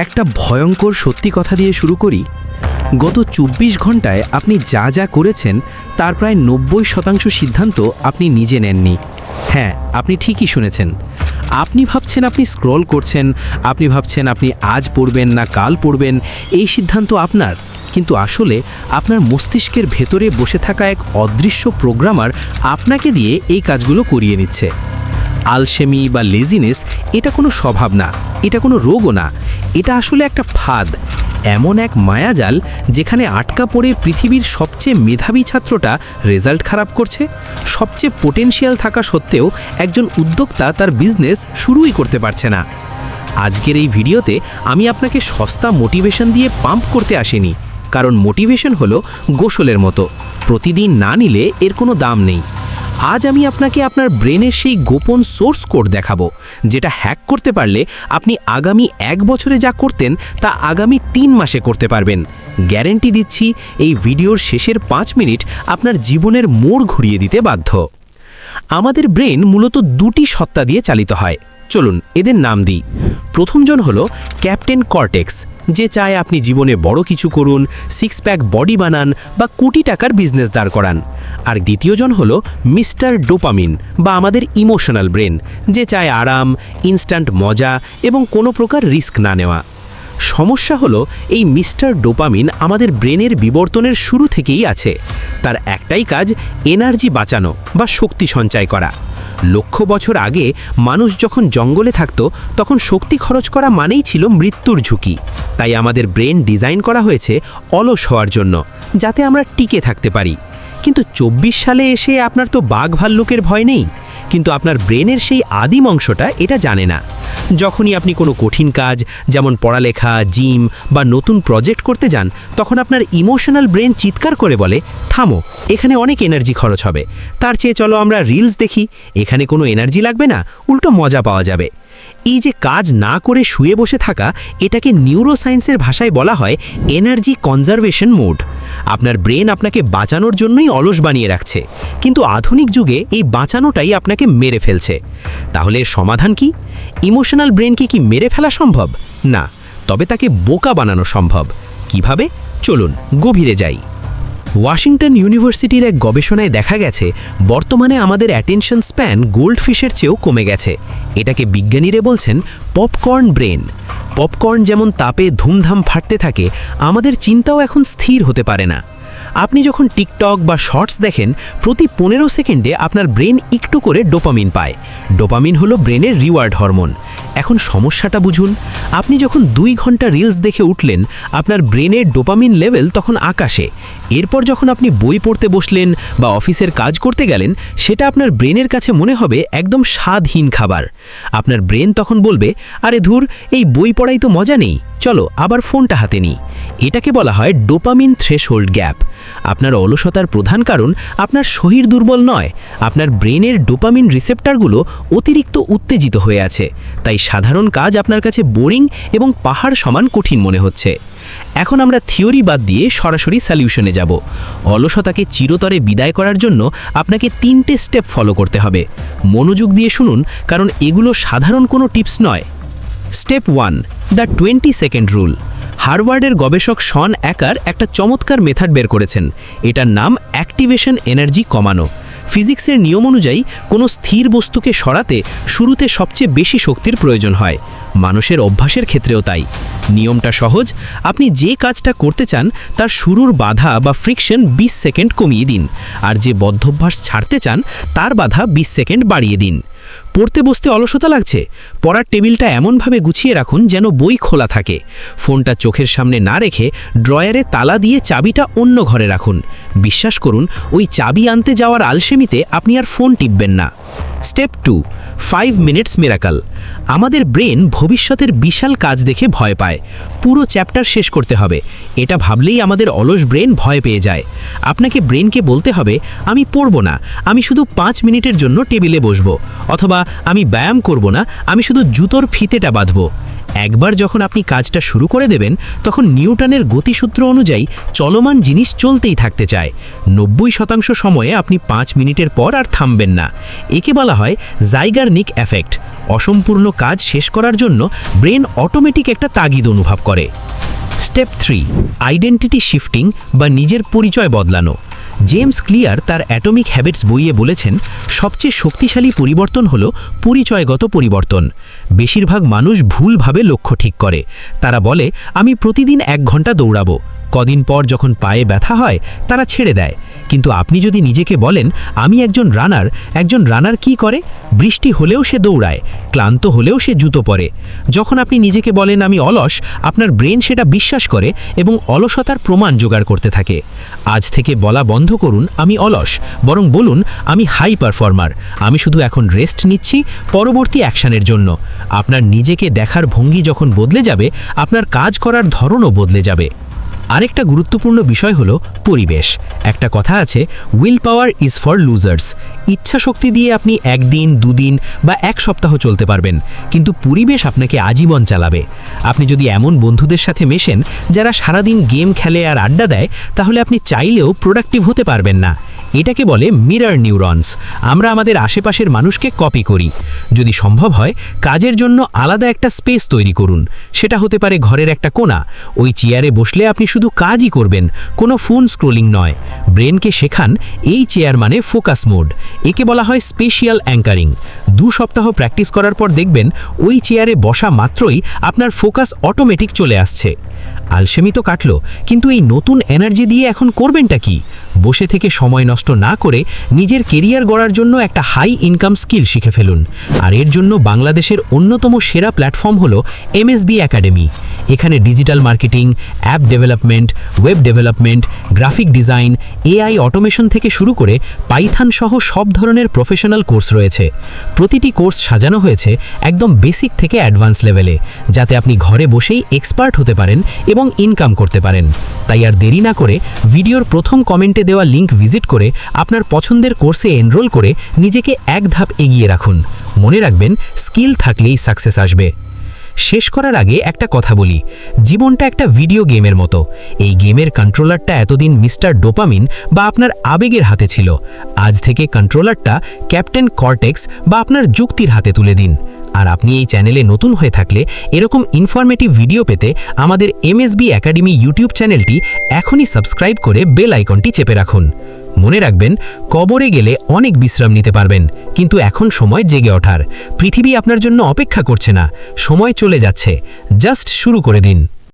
একটা ভয়ঙ্কর সত্যি কথা দিয়ে শুরু করি। গত ২৪ ঘন্টায় আপনি যা যা করেছেন তার প্রায় ৯০% সিদ্ধান্ত আপনি নিজে নেননি। হ্যাঁ, আপনি ঠিকই শুনেছেন। আপনি ভাবছেন আপনি স্ক্রল করছেন, আপনি ভাবছেন আপনি আজ পড়বেন না কাল পড়বেন, এই সিদ্ধান্ত আপনার। কিন্তু আসলে আপনার মস্তিষ্কের ভেতরে বসে থাকা এক অদৃশ্য প্রোগ্রামার আপনাকে দিয়ে এই কাজগুলো করিয়ে নিচ্ছে। আলসেমি বা লেজিনেস এটা কোনো স্বভাব না, এটা কোনো রোগও না, এটা আসলে একটা ফাঁদ, এমন এক মায়াজাল যেখানে আটকা পড়ে পৃথিবীর সবচেয়ে মেধাবী ছাত্রটা রেজাল্ট খারাপ করছে। সবচেয়ে পোটেনশিয়াল থাকা সত্ত্বেও একজন উদ্যোক্তা তার বিজনেস শুরুই করতে পারছে না। আজকের এই ভিডিওতে আমি আপনাকে সস্তা মোটিভেশন দিয়ে পাম্প করতে আসিনি, কারণ মোটিভেশন হলো গোসলের মতো, প্রতিদিন না নিলে এর কোনো দাম নেই। আজ আমি আপনাকে আপনার ব্রেনের সেই গোপন সোর্স কোড দেখাবো, যেটা হ্যাক করতে পারলে আপনি আগামী ১ বছরে যা করতেন তা আগামী ৩ মাসে করতে পারবেন। গ্যারেন্টি দিচ্ছি এই ভিডিওর শেষের ৫ মিনিট আপনার জীবনের মোড় ঘুরিয়ে দিতে বাধ্য। আমাদের ব্রেন মূলত দুটি সত্তা দিয়ে চালিত হয়। চলুন এদের নাম দিই। প্রথমজন হলো ক্যাপ্টেন কর্টেক্স, যে চায় আপনি জীবনে বড় কিছু করুন, 6 প্যাক বডি বানান বা কোটি টাকার বিজনেস দাঁড় করান। আর দ্বিতীয়জন হলো মিস্টার ডোপামিন বা আমাদের ইমোশনাল ব্রেন, যে চায় আরাম, ইনস্ট্যান্ট মজা এবং কোনো প্রকার রিস্ক না নেওয়া। সমস্যা হলো এই মিস্টার ডোপামিন আমাদের ব্রেনের বিবর্তনের শুরু থেকেই আছে। তার একটাই কাজ এনার্জি বাঁচানো বা শক্তি সঞ্চয় করা। লক্ষ বছর আগে মানুষ যখন জঙ্গলে থাকত তখন শক্তি খরচ করা মানেই ছিল মৃত্যুর ঝুঁকি। তাই আমাদের ব্রেন ডিজাইন করা হয়েছে অলস হওয়ার জন্য, যাতে আমরা টিকে থাকতে পারি। কিন্তু ২৪ সালে এসে আপনার তো বাঘ ভাল্লুকের ভয় নেই, কিন্তু আপনার ব্রেনের সেই আদিম অংশটা এটা জানে না। যখনই আপনি কোনো কঠিন কাজ যেমন পড়ালেখা, জিম বা নতুন প্রজেক্ট করতে যান, তখন আপনার ইমোশনাল ব্রেন চিৎকার করে বলে, থামো, এখানে অনেক এনার্জি খরচ হবে, তার চেয়ে চলো আমরা রিলস দেখি, এখানে কোনো এনার্জি লাগবে না, উল্টো মজা পাওয়া যাবে। এই যে কাজ না করে শুয়ে বসে থাকা, এটাকে নিউরোসায়েন্সের ভাষায় বলা হয় এনার্জি কনজারভেশন মোড। আপনার ব্রেন আপনাকে বাঁচানোর জন্যই অলস বানিয়ে রাখছে, কিন্তু আধুনিক যুগে এই বাঁচানোটাই আপনাকে মেরে ফেলছে। তাহলে এর সমাধান কি? ইমোশনাল ব্রেনকে কি মেরে ফেলা সম্ভব? না, তবে তাকে বোকা বানানো সম্ভব। কিভাবে? চলুন গভীরে যাই। ওয়াশিংটন ইউনিভার্সিটির এক গবেষণায় দেখা গেছে বর্তমানে আমাদের অ্যাটেনশন স্প্যান গোল্ডফিশের চেয়েও কমে গেছে। এটাকে বিজ্ঞানীরা বলছেন পপকর্ন ব্রেন। পপকর্ন যেমন তাপে ধুমধাম ফাটতে থাকে, আমাদের চিন্তাও এখন স্থির হতে পারে না। আপনি যখন টিকটক বা শর্টস দেখেন, প্রতি ১৫ সেকেন্ডে আপনার ব্রেন একটু করে ডোপামিন পায়। ডোপামিন হলো ব্রেনের রিওয়ার্ড হরমোন। এখন সমস্যাটা বুঝুন। আপনি যখন ২ ঘন্টা রিলস দেখে উঠলেন, আপনার ব্রেনের ডোপামিন লেভেল তখন আকাশে। এরপর যখন আপনি বই পড়তে বসলেন বা অফিসের কাজ করতে গেলেন, সেটা আপনার ব্রেনের কাছে মনে হবে একদম স্বাদহীন খাবার। আপনার ব্রেন তখন বলবে, আরে ধুর, এই বই পড়াই তো মজা নেই, চলো আবার ফোনটা হাতে নিই। এটাকে বলা হয় ডোপামিন থ্রেশহোল্ড গ্যাপ। আপনার অলসতার প্রধান কারণ আপনার শরীর দুর্বল নয়, আপনার ব্রেনের ডোপামিন রিসেপ্টরগুলো অতিরিক্ত উত্তেজিত হয়ে আছে। তাই সাধারণ কাজ আপনার কাছে বোরিং এবং পাহাড় সমান কঠিন মনে হচ্ছে। এখন আমরা থিওরি বাদ দিয়ে সরাসরি সলিউশনে যাব। অলসতাকে চিরতরে বিদায় করার জন্য আপনাকে ৩টে স্টেপ ফলো করতে হবে। মনোযোগ দিয়ে শুনুন, কারণ এগুলো সাধারণ কোনো টিপস নয়। Step 1, the 20 second rule. হার্ভার্ডের গবেষক শন অ্যাকার একটা চমৎকার মেথড বের করেছেন। এটার নাম অ্যাক্টিভেশন এনার্জি কমানো। ফিজিক্সের নিয়ম অনুযায়ী কোনো স্থির বস্তুকে সরাতে শুরুতে সবচেয়ে বেশি শক্তির প্রয়োজন হয়। মানুষের অভ্যাসের ক্ষেত্রেও তাই। নিয়মটা সহজ, আপনি যে কাজটা করতে চান তার শুরুর বাধা বা ফ্রিকশন ২০ সেকেন্ড কমিয়ে দিন, আর যে বদ্ধভ্যাস ছাড়তে চান তার বাধা ২০ সেকেন্ড বাড়িয়ে দিন। পড়তে বসতে অলসতা লাগছে, পড়ার টেবিলটা এমনভাবে গুছিয়ে রাখুন যেন বই খোলা থাকে। ফোনটা চোখের সামনে না রেখে ড্রয়ারে তালা দিয়ে চাবিটা অন্য ঘরে রাখুন। বিশ্বাস করুন, ওই চাবি আনতে যাওয়ার আলসেমিতে আপনি আর ফোন টিপবেন না। Step 2, 5 minutes miracle. আমাদের ব্রেন ভবিষ্যতের বিশাল কাজ দেখে ভয় পায়। পুরো চ্যাপ্টার শেষ করতে হবে, এটা ভাবলেই আমাদের অলস ব্রেন ভয় পেয়ে যায়। আপনাকে ব্রেনকে বলতে হবে, আমি পড়ব না, আমি শুধু 5 মিনিটের জন্য টেবিলে বসবো, অথবা আমি ব্যায়াম করব না, আমি শুধু জুতোর ফিতেটা বাঁধব। একবার যখন আপনি কাজটা শুরু করে দেবেন তখন নিউটনের গতিসূত্র অনুযায়ী চলমান জিনিস চলতেই থাকতে চায়। 90% সময়ে আপনি 5 মিনিটের পর আর থামবেন না। একে বলা হয় জাইগার্নিক এফেক্ট। অসম্পূর্ণ কাজ শেষ করার জন্য ব্রেন অটোমেটিক একটা তাগিদ অনুভব করে। স্টেপ 3, আইডেন্টিটি শিফটিং বা নিজের পরিচয় বদলানো। জেমস ক্লিয়ার তার অ্যাটমিক হ্যাবিটস বইয়ে বলেছেন, সবচেয়ে শক্তিশালী পরিবর্তন হলো পরিচয়গত পরিবর্তন। বেশিরভাগ মানুষ ভুলভাবে লক্ষ্য ঠিক করে। তারা বলে, আমি প্রতিদিন 1 ঘন্টা দৌড়াবো। কদিন পর যখন পায়ে ব্যথা হয় তারা ছেড়ে দেয়। কিন্তু আপনি যদি নিজেকে বলেন, আমি একজন রানার কি করে? বৃষ্টি হলেও সে দৌড়ায়, ক্লান্ত হলেও সে জুতো পরে। যখন আপনি নিজেকে বলেন আমি অলস, আপনার ব্রেন সেটা বিশ্বাস করে এবং অলসতার প্রমাণ জোগাড় করতে থাকে। আজ থেকে বলা বন্ধ করুন আমি অলস, বরং বলুন আমি হাই পারফর্মার। আমি শুধু এখন রেস্ট নিচ্ছি পরবর্তী অ্যাকশনের জন্য। আপনার নিজেকে দেখার ভঙ্গি যখন বদলে যাবে, আপনার কাজ করার ধরনও বদলে যাবে। আরেকটা গুরুত্বপূর্ণ বিষয় হলো পরিবেশ। একটা কথা আছে, will power is for losers. ইচ্ছা শক্তি দিয়ে আপনি 1 দিন 2 দিন বা 1 সপ্তাহ চলতে পারবেন, কিন্তু পরিবেশ আপনাকে আজীবন চালাবে। আপনি যদি এমন বন্ধুদের সাথে মেশেন যারা সারাদিন গেম খেলে আর আড্ডা দেয়, তাহলে আপনি চাইলেও প্রোডাক্টিভ হতে পারবেন না। এটাকে বলে মিরর নিউরনস। আমরা আমাদের আশেপাশের মানুষকে কপি করি। যদি সম্ভব হয়, কাজের জন্য আলাদা একটা স্পেস তৈরি করুন। সেটা হতে পারে ঘরের একটা কোণা। ওই চেয়ারে বসলে আপনি শুধু কাজই করবেন, কোনো ফোন স্ক্রোলিং নয়। ব্রেনকে শেখান এই চেয়ার মানে ফোকাস মোড। একে বলা হয় স্পেশিয়াল অ্যাঙ্কারিং। 2 সপ্তাহ প্র্যাকটিস করার পর দেখবেন ওই চেয়ারে বসা মাত্রই আপনার ফোকাস অটোমেটিক চলে আসছে। আলসেমি তো কাটলো, কিন্তু এই নতুন এনার্জি দিয়ে এখন করবেনটা কি? বসে থেকে সময় নষ্ট না করে নিজের কেরিয়ার গড়ার জন্য একটা হাই ইনকাম স্কিল শিখে ফেলুন। আর এর জন্য বাংলাদেশের অন্যতম সেরা প্ল্যাটফর্ম হলো MSB একাডেমি। এখানে digital marketing, app development, web development, graphic design, AI automation থেকে শুরু করে পাইথন সহ সব ধরনের প্রফেশনাল কোর্স রয়েছে। প্রতিটি কোর্স সাজানো হয়েছে একদম বেসিক থেকে অ্যাডভান্স লেভেলে, যাতে আপনি ঘরে বসেই এক্সপার্ট হতে পারেন এবং ইনকাম করতে পারেন। তাই আর দেরি না করে ভিডিওর প্রথম কমেন্টে দেওয়া লিংক ভিজিট করে আপনার পছন্দের কোর্সে এনরোল করে নিজেকে 1 ধাপ এগিয়ে রাখুন। মনে রাখবেন, স্কিল থাকলেই সাকসেস আসবে। শেষ করার আগে একটা কথা বলি, জীবনটা একটা ভিডিও গেমের মতো। এই গেমের কন্ট্রোলারটা এতদিন মিস্টার ডোপামিন বা আপনার আবেগের হাতে ছিল। আজ থেকে কন্ট্রোলারটা ক্যাপ্টেন কর্টেক্স বা আপনার যুক্তির হাতে তুলে দিন। আর আপনি এই চ্যানেলে নতুন হয়ে থাকলে এরকম ইনফরমেটিভ ভিডিও পেতে আমাদের MSB একাডেমি ইউটিউব চ্যানেলটি এখনই সাবস্ক্রাইব করে বেল আইকনটি চেপে রাখুন। মনে রাখবেন, কবরে গেলে অনেক বিশ্রাম নিতে পারবেন, কিন্তু এখন সময় জেগে ওঠার। পৃথিবী আপনার জন্য অপেক্ষা করছে না, সময় চলে যাচ্ছে। জাস্ট শুরু করে দিন।